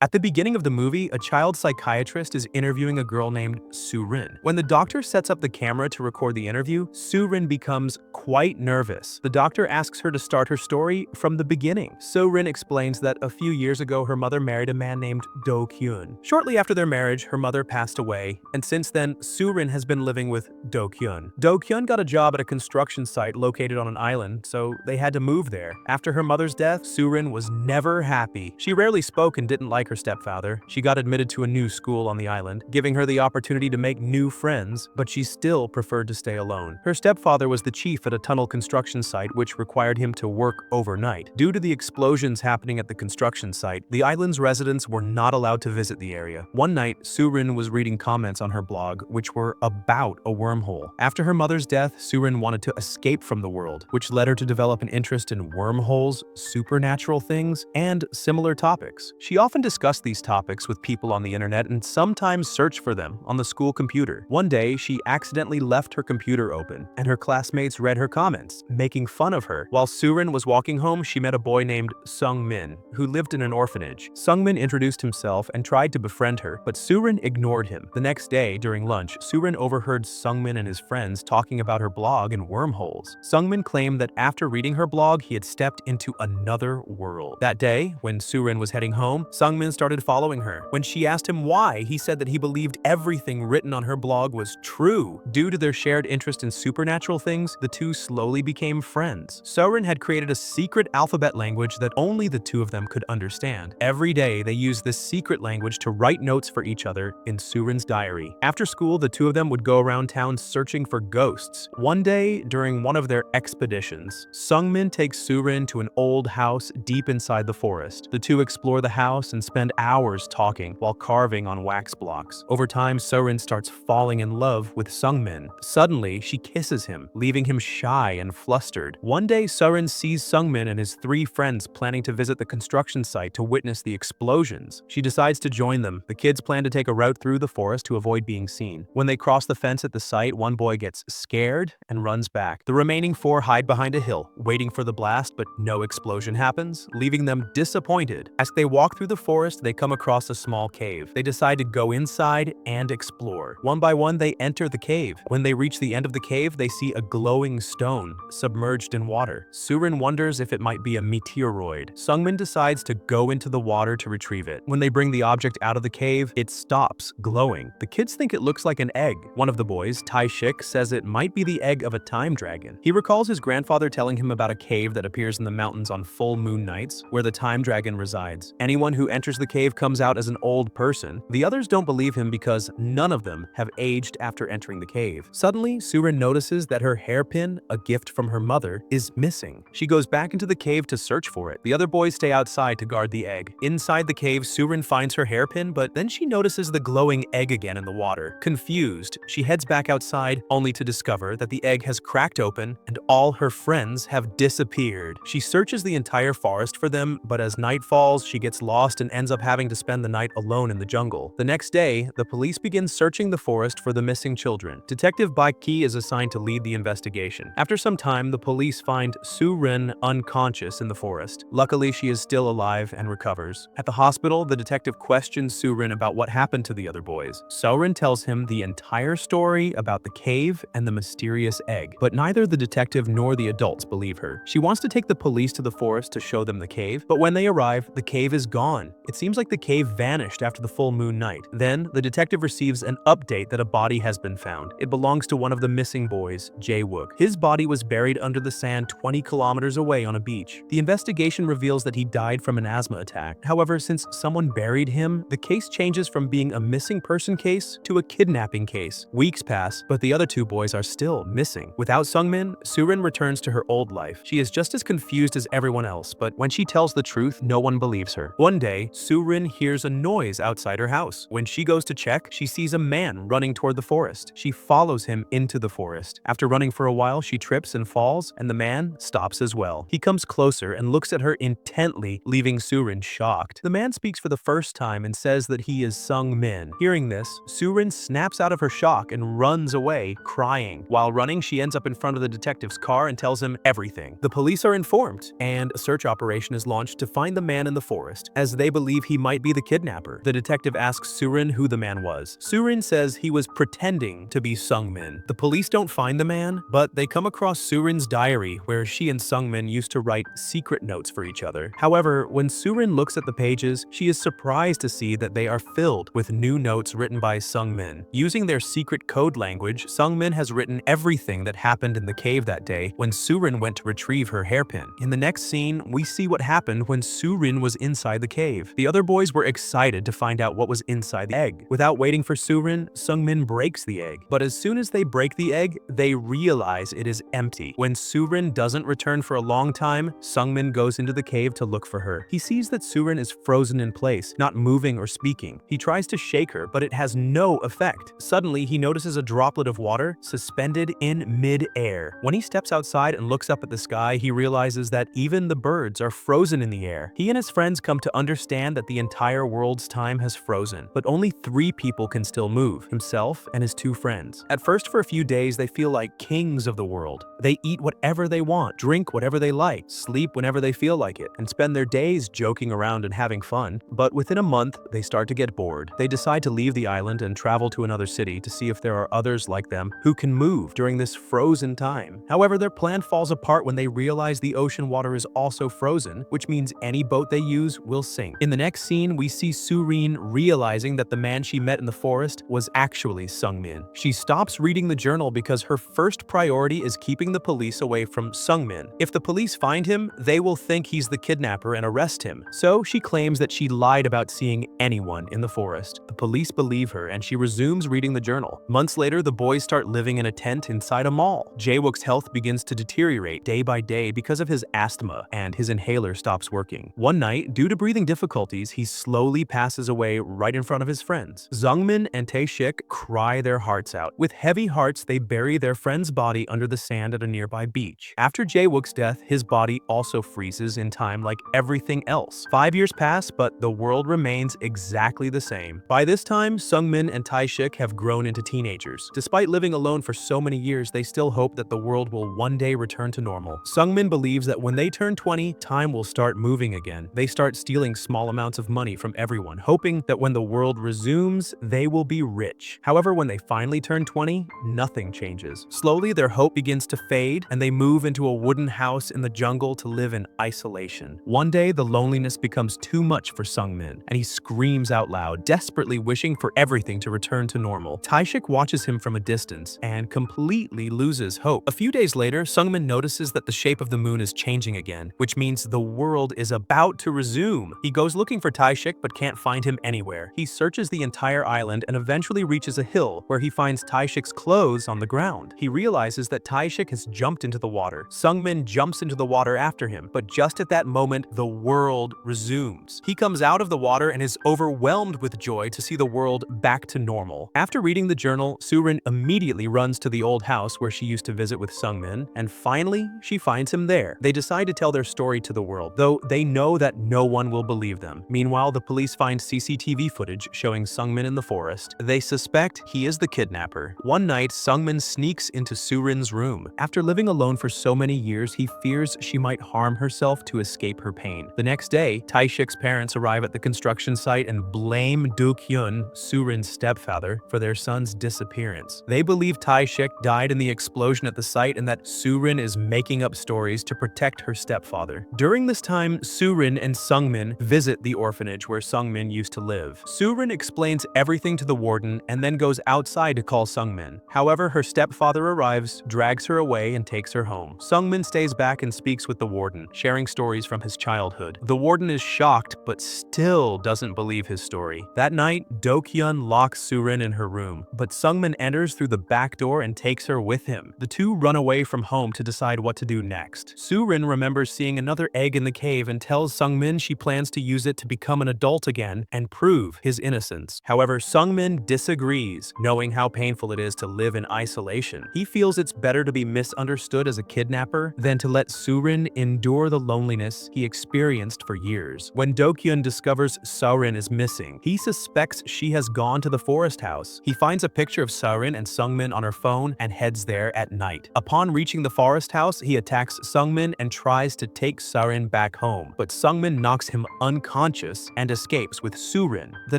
At the beginning of the movie, a child psychiatrist is interviewing a girl named Su-rin. When the doctor sets up the camera to record the interview, Su-rin becomes quite nervous. The doctor asks her to start her story from the beginning. Su-rin explains that a few years ago her mother married a man named Do-kyun. Shortly after their marriage, her mother passed away, and since then, Su-rin has been living with Do-kyun. Do-kyun got a job at a construction site located on an island, so they had to move there. After her mother's death, Su-rin was never happy. She rarely spoke and didn't like her stepfather. She got admitted to a new school on the island, giving her the opportunity to make new friends, but she still preferred to stay alone. Her stepfather was the chief at a tunnel construction site which required him to work overnight. Due to the explosions happening at the construction site, the island's residents were not allowed to visit the area. One night, Su-rin was reading comments on her blog which were about a wormhole. After her mother's death, Su-rin wanted to escape from the world, which led her to develop an interest in wormholes, supernatural things, and similar topics. She often discussed these topics with people on the internet and sometimes searched for them on the school computer. One day, she accidentally left her computer open, and her classmates read her comments, making fun of her. While Su-rin was walking home, she met a boy named Sung-min, who lived in an orphanage. Sung-min introduced himself and tried to befriend her, but Su-rin ignored him. The next day, during lunch, Su-rin overheard Sung-min and his friends talking about her blog and wormholes. Sung-min claimed that after reading her blog, he had stepped into another world. That day, when Su-rin was heading home, Sung-min started following her. When she asked him why, he said that he believed everything written on her blog was true. Due to their shared interest in supernatural things, the two slowly became friends. Su-rin had created a secret alphabet language that only the two of them could understand. Every day, they used this secret language to write notes for each other in Su-rin's diary. After school, the two of them would go around town searching for ghosts. One day, during one of their expeditions, Sung-min takes Su-rin to an old house deep inside the forest. The two explore the house and spend hours talking while carving on wax blocks. Over time, Su-rin starts falling in love with Sung-min. Suddenly, she kisses him, leaving him shy and flustered. One day, Su-rin sees Sung-min and his three friends planning to visit the construction site to witness the explosions. She decides to join them. The kids plan to take a route through the forest to avoid being seen. When they cross the fence at the site, one boy gets scared and runs back. The remaining four hide behind a hill, waiting for the blast, but no explosion happens, leaving them disappointed. As they walk through the forest, they come across a small cave. They decide to go inside and explore. One by one, they enter the cave. When they reach the end of the cave, they see a glowing stone submerged in water. Su-rin wonders if it might be a meteoroid. Sung-min decides to go into the water to retrieve it. When they bring the object out of the cave, it stops glowing. The kids think it looks like an egg. One of the boys, Tae-shik, says it might be the egg of a time dragon. He recalls his grandfather telling him about a cave that appears in the mountains on full moon nights, where the time dragon resides. Anyone who enters the cave comes out as an old person. The others don't believe him because none of them have aged after entering the cave. Suddenly, Su-rin notices that her hairpin, a gift from her mother, is missing. She goes back into the cave to search for it. The other boys stay outside to guard the egg. Inside the cave, Su-rin finds her hairpin, but then she notices the glowing egg again in the water. Confused, she heads back outside, only to discover that the egg has cracked open and all her friends have disappeared. She searches the entire forest for them, but as night falls, she gets lost and ends up having to spend the night alone in the jungle. The next day, the police begin searching the forest for the missing children. Detective Baek-ki is assigned to lead the investigation. After some time, the police find Su-rin unconscious in the forest. Luckily, she is still alive and recovers. At the hospital, the detective questions Su-rin about what happened to the other boys. Su-rin tells him the entire story about the cave and the mysterious egg, but neither the detective nor the adults believe her. She wants to take the police to the forest to show them the cave, but when they arrive, the cave is gone. It seems like the cave vanished after the full moon night. Then, the detective receives an update that a body has been found. It belongs to one of the missing boys, Jae-wook. His body was buried under the sand 20 kilometers away on a beach. The investigation reveals that he died from an asthma attack. However, since someone buried him, the case changes from being a missing person case to a kidnapping case. Weeks pass, but the other two boys are still missing. Without Sung-min, Su-rin returns to her old life. She is just as confused as everyone else, but when she tells the truth, no one believes her. One day, Su-rin hears a noise outside her house. When she goes to check, she sees a man running toward the forest. She follows him into the forest. After running for a while, she trips and falls, and the man stops as well. He comes closer and looks at her intently, leaving Su-rin shocked. The man speaks for the first time and says that he is Sung-min. Hearing this, Su-rin snaps out of her shock and runs away, crying. While running, she ends up in front of the detective's car and tells him everything. The police are informed, and a search operation is launched to find the man in the forest. As they believe believe he might be the kidnapper. The detective asks Su-rin who the man was. Su-rin says he was pretending to be Sung-min. The police don't find the man, but they come across Su-rin's diary where she and Sung-min used to write secret notes for each other. However, when Su-rin looks at the pages, she is surprised to see that they are filled with new notes written by Sung-min. Using their secret code language, Sung-min has written everything that happened in the cave that day when Su-rin went to retrieve her hairpin. In the next scene, we see what happened when Su-rin was inside the cave. The other boys were excited to find out what was inside the egg. Without waiting for Su-rin, Sung-min breaks the egg. But as soon as they break the egg, they realize it is empty. When Su-rin doesn't return for a long time, Sung-min goes into the cave to look for her. He sees that Su-rin is frozen in place, not moving or speaking. He tries to shake her, but it has no effect. Suddenly, he notices a droplet of water suspended in mid-air. When he steps outside and looks up at the sky, he realizes that even the birds are frozen in the air. He and his friends come to understand that the entire world's time has frozen, but only 3 people can still move, himself and his 2 friends. At first, for a few days, they feel like kings of the world. They eat whatever they want, drink whatever they like, sleep whenever they feel like it, and spend their days joking around and having fun. But within a month, they start to get bored. They decide to leave the island and travel to another city to see if there are others like them who can move during this frozen time. However, their plan falls apart when they realize the ocean water is also frozen, which means any boat they use will sink. In the next scene, we see Su-rin realizing that the man she met in the forest was actually Sung-min. She stops reading the journal because her first priority is keeping the police away from Sung-min. If the police find him, they will think he's the kidnapper and arrest him. So she claims that she lied about seeing anyone in the forest. The police believe her and she resumes reading the journal. Months later, the boys start living in a tent inside a mall. Jae-wook's health begins to deteriorate day by day because of his asthma, and his inhaler stops working. One night, due to breathing difficulties, he slowly passes away right in front of his friends. Sung-min and Tae-shik cry their hearts out. With heavy hearts, they bury their friend's body under the sand at a nearby beach. After Jae-wook's death, his body also freezes in time like everything else. 5 years pass, but the world remains exactly the same. By this time, Sung-min and Tae-shik have grown into teenagers. Despite living alone for so many years, they still hope that the world will one day return to normal. Sung-min believes that when they turn 20, time will start moving again. They start stealing small amounts of money from everyone, hoping that when the world resumes, they will be rich. However, when they finally turn 20, nothing changes. Slowly, their hope begins to fade, and they move into a wooden house in the jungle to live in isolation. One day, the loneliness becomes too much for Sung-min, and he screams out loud, desperately wishing for everything to return to normal. Tae-shik watches him from a distance and completely loses hope. A few days later, Sung-min notices that the shape of the moon is changing again, which means the world is about to resume. He goes looking for Tae-shik but can't find him anywhere. He searches the entire island and eventually reaches a hill where he finds Tae-shik's clothes on the ground. He realizes that Tae-shik has jumped into the water. Sung-min jumps into the water after him, but just at that moment, the world resumes. He comes out of the water and is overwhelmed with joy to see the world back to normal. After reading the journal, Su-rin immediately runs to the old house where she used to visit with Sung-min, and finally, she finds him there. They decide to tell their story to the world, though they know that no one will believe them. Meanwhile, the police find CCTV footage showing Sung-min in the forest. They suspect he is the kidnapper. One night, Sung-min sneaks into Su-rin's room. After living alone for so many years, he fears she might harm herself to escape her pain. The next day, Tae-shik's parents arrive at the construction site and blame Do-kyun, Su-rin's stepfather, for their son's disappearance. They believe Tae-shik died in the explosion at the site and that Su-rin is making up stories to protect her stepfather. During this time, Su-rin and Sung-min visit the orphanage where Sung-min used to live. Su-rin explains everything to the warden and then goes outside to call Sung-min. However, her stepfather arrives, drags her away, and takes her home. Sung-min stays back and speaks with the warden, sharing stories from his childhood. The warden is shocked, but still doesn't believe his story. That night, Do-kyun locks Su-rin in her room, but Sung-min enters through the back door and takes her with him. The two run away from home to decide what to do next. Su-rin remembers seeing another egg in the cave and tells Sung-min she plans to use it to become an adult again and prove his innocence. However, Sung-min disagrees, knowing how painful it is to live in isolation. He feels it's better to be misunderstood as a kidnapper than to let Su-rin endure the loneliness he experienced for years. When Do-kyun discovers Su-rin is missing, he suspects she has gone to the forest house. He finds a picture of Su-rin and Sung-min on her phone and heads there at night. Upon reaching the forest house, he attacks Sung-min and tries to take Su-rin back home, but Sung-min knocks him unconscious unconscious and escapes with Su-rin. The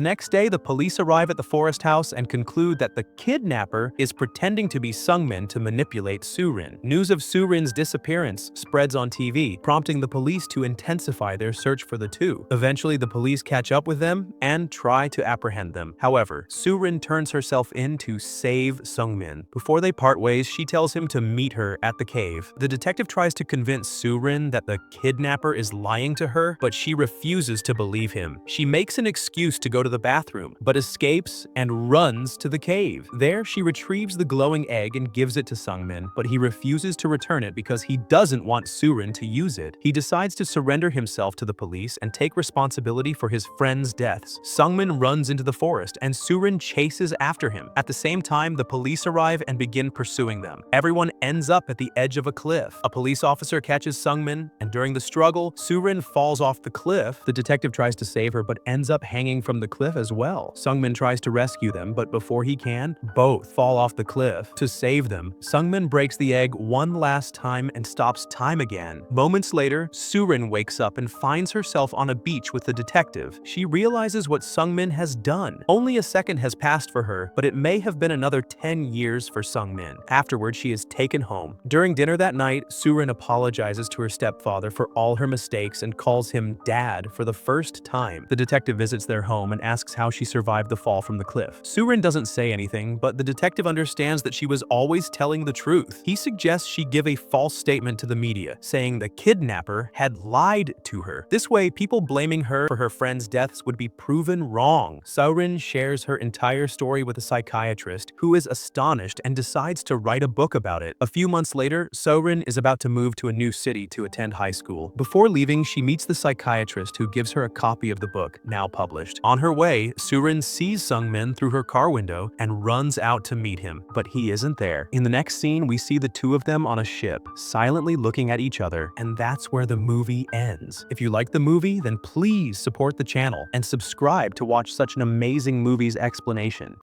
next day, the police arrive at the forest house and conclude that the kidnapper is pretending to be Sungmin to manipulate Su-rin. News of Su-rin's disappearance spreads on TV, prompting the police to intensify their search for the two. Eventually, the police catch up with them and try to apprehend them. However, Su-rin turns herself in to save Sungmin. Before they part ways, she tells him to meet her at the cave. The detective tries to convince Su-rin that the kidnapper is lying to her, but she refuses to believe him. She makes an excuse to go to the bathroom, but escapes and runs to the cave. There, she retrieves the glowing egg and gives it to Sungmin, but he refuses to return it because he doesn't want Su-rin to use it. He decides to surrender himself to the police and take responsibility for his friends' deaths. Sungmin runs into the forest, and Su-rin chases after him. At the same time, the police arrive and begin pursuing them. Everyone ends up at the edge of a cliff. A police officer catches Sungmin, and during the struggle, Su-rin falls off the cliff. The detective tries to save her, but ends up hanging from the cliff as well. Sungmin tries to rescue them, but before he can, both fall off the cliff. To save them, Sungmin breaks the egg one last time and stops time again. Moments later, Su-rin wakes up and finds herself on a beach with the detective. She realizes what Sungmin has done. Only a second has passed for her, but it may have been another 10 years for Sungmin. Afterward, she is taken home. During dinner that night, Su-rin apologizes to her stepfather for all her mistakes and calls him Dad for the first time. The detective visits their home and asks how she survived the fall from the cliff. Su-rin doesn't say anything, but the detective understands that she was always telling the truth. He suggests she give a false statement to the media, saying the kidnapper had lied to her. This way, people blaming her for her friends' deaths would be proven wrong. Su-rin shares her entire story with a psychiatrist, who is astonished and decides to write a book about it. A few months later, Su-rin is about to move to a new city to attend high school. Before leaving, she meets the psychiatrist, who gives her a copy of the book, now published. On her way, Su-rin sees Sungmin through her car window and runs out to meet him, but he isn't there. In the next scene, we see the two of them on a ship, silently looking at each other, and that's where the movie ends. If you like the movie, then please support the channel and subscribe to watch such an amazing movie's explanation.